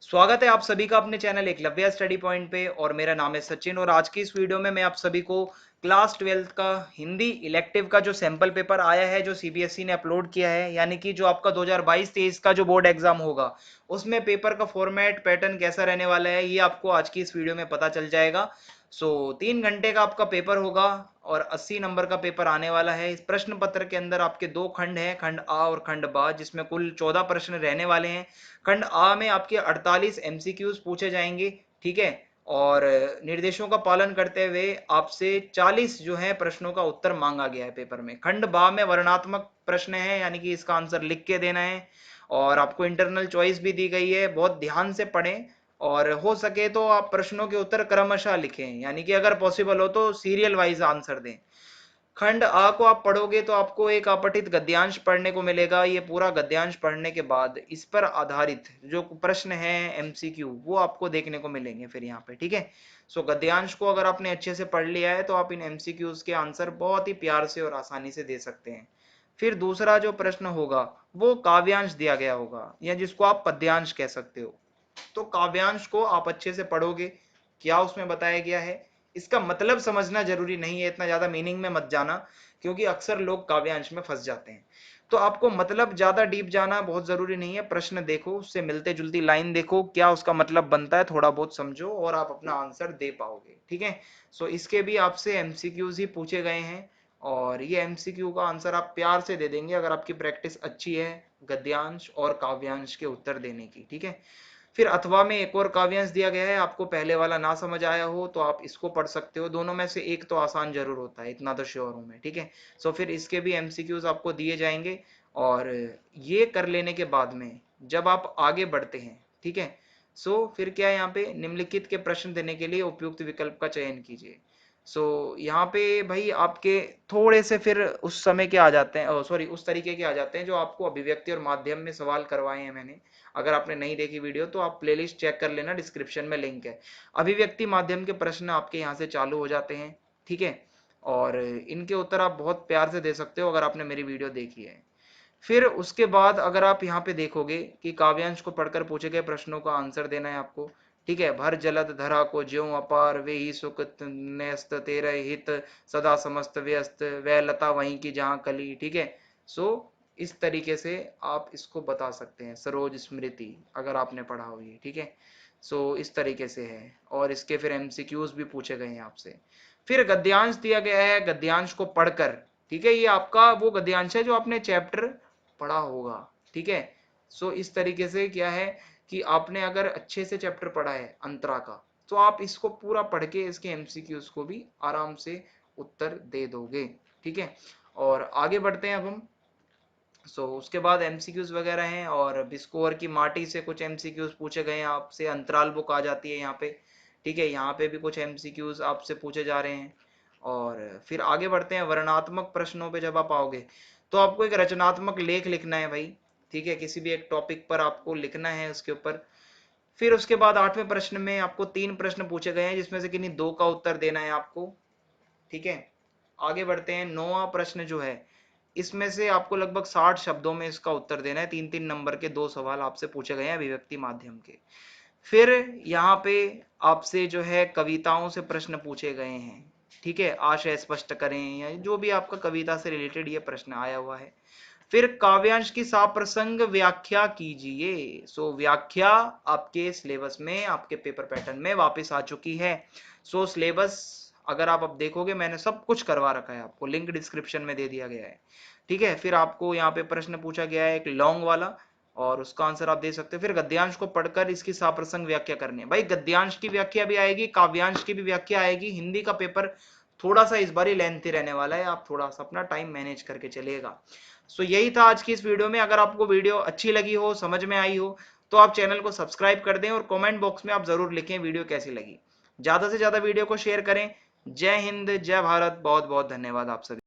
स्वागत है आप सभी का अपने चैनल एकलव्य स्टडी पॉइंट पे। और मेरा नाम है सचिन और आज की इस वीडियो में मैं आप सभी को क्लास 12th का हिंदी इलेक्टिव का जो सैंपल पेपर आया है जो सीबीएसई ने अपलोड किया है, यानी कि जो आपका 2022-23 का जो बोर्ड एग्जाम होगा उसमें पेपर का फॉर्मेट पैटर्न कैसा रहने वाला है ये आपको आज की इस वीडियो में पता चल जाएगा। 3 घंटे का आपका पेपर होगा और 80 नंबर का पेपर आने वाला है। इस प्रश्न पत्र के अंदर आपके दो खंड हैं, खंड आ और खंड बा, जिसमें कुल 14 प्रश्न रहने वाले हैं। खंड आ में आपके 48 एमसीक्यूज पूछे जाएंगे, ठीक है। और निर्देशों का पालन करते हुए आपसे 40 जो है प्रश्नों का उत्तर मांगा गया है पेपर में। खंड बा में वर्णनात्मक प्रश्न है, यानी कि इसका आंसर लिख के देना है और आपको इंटरनल चॉइस भी दी गई है। बहुत ध्यान से पढ़ें और हो सके तो आप प्रश्नों के उत्तर क्रमशः लिखें, यानी कि अगर पॉसिबल हो तो सीरियल वाइज आंसर दें। खंड आ को आप पढ़ोगे तो आपको एक अपठित गद्यांश पढ़ने को मिलेगा। ये पूरा गद्यांश पढ़ने के बाद इस पर आधारित जो प्रश्न है एमसीक्यू वो आपको देखने को मिलेंगे फिर यहाँ पे, ठीक है। गद्यांश को अगर आपने अच्छे से पढ़ लिया है तो आप इन एमसीक्यूज के आंसर बहुत ही प्यार से और आसानी से दे सकते हैं। फिर दूसरा जो प्रश्न होगा वो काव्यांश दिया गया होगा, या जिसको आप पद्यांश कह सकते हो। तो काव्यांश को आप अच्छे से पढ़ोगे, क्या उसमें बताया गया है इसका मतलब समझना जरूरी नहीं है, इतना ज्यादा मीनिंग में मत जाना, क्योंकि अक्सर लोग काव्यांश में फंस जाते हैं। तो आपको मतलब ज्यादा डीप जाना बहुत जरूरी नहीं है। प्रश्न देखो, उससे मिलते जुलती लाइन देखो, क्या उसका मतलब बनता है, थोड़ा बहुत समझो और आप अपना आंसर दे पाओगे, ठीक है। इसके भी आपसे एमसीक्यूज ही पूछे गए हैं और ये एमसीक्यू का आंसर आप प्यार से दे देंगे अगर आपकी प्रैक्टिस अच्छी है गद्यांश और काव्यांश के उत्तर देने की, ठीक है। फिर अथवा में एक और काव्यांश दिया गया है, आपको पहले वाला ना समझ आया हो तो आप इसको पढ़ सकते हो। दोनों में से एक तो आसान जरूर होता है, इतना तो श्योर हूं मैं, ठीक है। फिर इसके भी एमसीक्यूज आपको दिए जाएंगे और ये कर लेने के बाद में जब आप आगे बढ़ते हैं, ठीक है। फिर क्या है, यहाँ पे निम्नलिखित के प्रश्न देने के लिए उपयुक्त विकल्प का चयन कीजिए। यहाँ पे भाई आपके थोड़े से फिर उस समय के आ जाते हैं, सॉरी उस तरीके के आ जाते हैं जो आपको अभिव्यक्ति और माध्यम में सवाल करवाए हैं मैंने। अगर आपने नहीं देखी वीडियो तो आप प्लेलिस्ट चेक कर लेना, डिस्क्रिप्शन में लिंक है। अभिव्यक्ति माध्यम के प्रश्न आपके यहाँ से चालू हो जाते हैं, ठीक है। और इनके उत्तर आप बहुत प्यार से दे सकते हो अगर आपने मेरी वीडियो देखी है। फिर उसके बाद अगर आप यहाँ पे देखोगे कि काव्यांश को पढ़कर पूछे गए प्रश्नों का आंसर देना है आपको, ठीक है। भर जलद धरा को ज्यों अपार वे ही सुख न्यस्त तेरे हित सदा समस्त व्यस्त वह लता वहीं की जहाँ कली, ठीक है। इस तरीके से आप इसको बता सकते हैं, सरोज स्मृति अगर आपने पढ़ा हो ये, ठीक है। इस तरीके से है और इसके फिर एमसीक्यूज भी पूछे गए हैं आपसे। फिर गद्यांश दिया गया है, गद्यांश को पढ़कर, ठीक है। ये आपका वो गद्यांश है जो आपने चैप्टर पढ़ा होगा, ठीक है। इस तरीके से क्या है कि आपने अगर अच्छे से चैप्टर पढ़ा है अंतरा का तो आप इसको पूरा पढ़ के इसके एमसीक्यूज को भी आराम से उत्तर दे दोगे, ठीक है। और आगे बढ़ते हैं अब हम। उसके बाद एमसीक्यूज वगैरह हैं और बिस्कोर की माटी से कुछ एमसीक्यूज पूछे गए हैं आपसे। अंतराल बुक आ जाती है यहाँ पे, ठीक है। यहाँ पे भी कुछ एमसीक्यूज आपसे पूछे जा रहे हैं। और फिर आगे बढ़ते हैं वर्णनात्मक प्रश्नों पे। जब आप आओगे तो आपको एक रचनात्मक लेख लिखना है भाई, ठीक है। किसी भी एक टॉपिक पर आपको लिखना है उसके ऊपर। फिर उसके बाद 8वें प्रश्न में आपको 3 प्रश्न पूछे गए हैं जिसमें से किन्हीं 2 का उत्तर देना है आपको, ठीक है। आगे बढ़ते हैं। 9वां प्रश्न जो है इसमें से आपको लगभग 60 शब्दों में इसका उत्तर देना है। 3-3 नंबर के 2 सवाल आपसे पूछे गए हैं अभिव्यक्ति माध्यम के। फिर यहाँ पे आपसे जो है कविताओं से प्रश्न पूछे गए हैं, ठीक है। आशय स्पष्ट करें या जो भी आपका कविता से रिलेटेड ये प्रश्न आया हुआ है। फिर काव्यांश की साप्रसंग व्याख्या कीजिए। व्याख्या आपके सिलेबस में, आपके पेपर पैटर्न में वापस आ चुकी है। सिलेबस अगर आप अब देखोगे मैंने सब कुछ करवा रखा है, आपको लिंक डिस्क्रिप्शन में दे दिया गया है, ठीक है। फिर आपको यहाँ पे प्रश्न पूछा गया है एक लॉन्ग वाला और उसका आंसर आप दे सकते हो। फिर गद्यांश को पढ़कर इसकी साप्रसंग व्याख्या करनी है। भाई गद्यांश की व्याख्या भी आएगी, काव्यांश की भी व्याख्या आएगी। हिंदी का पेपर थोड़ा सा इस बार ही लेंथी रहने वाला है, आप थोड़ा सा अपना टाइम मैनेज करके चलिएगा। यही था आज की इस वीडियो में। अगर आपको वीडियो अच्छी लगी हो, समझ में आई हो, तो आप चैनल को सब्सक्राइब कर दें और कमेंट बॉक्स में आप जरूर लिखें वीडियो कैसी लगी। ज्यादा से ज्यादा वीडियो को शेयर करें। जय हिंद, जय भारत, बहुत बहुत धन्यवाद आप सभी।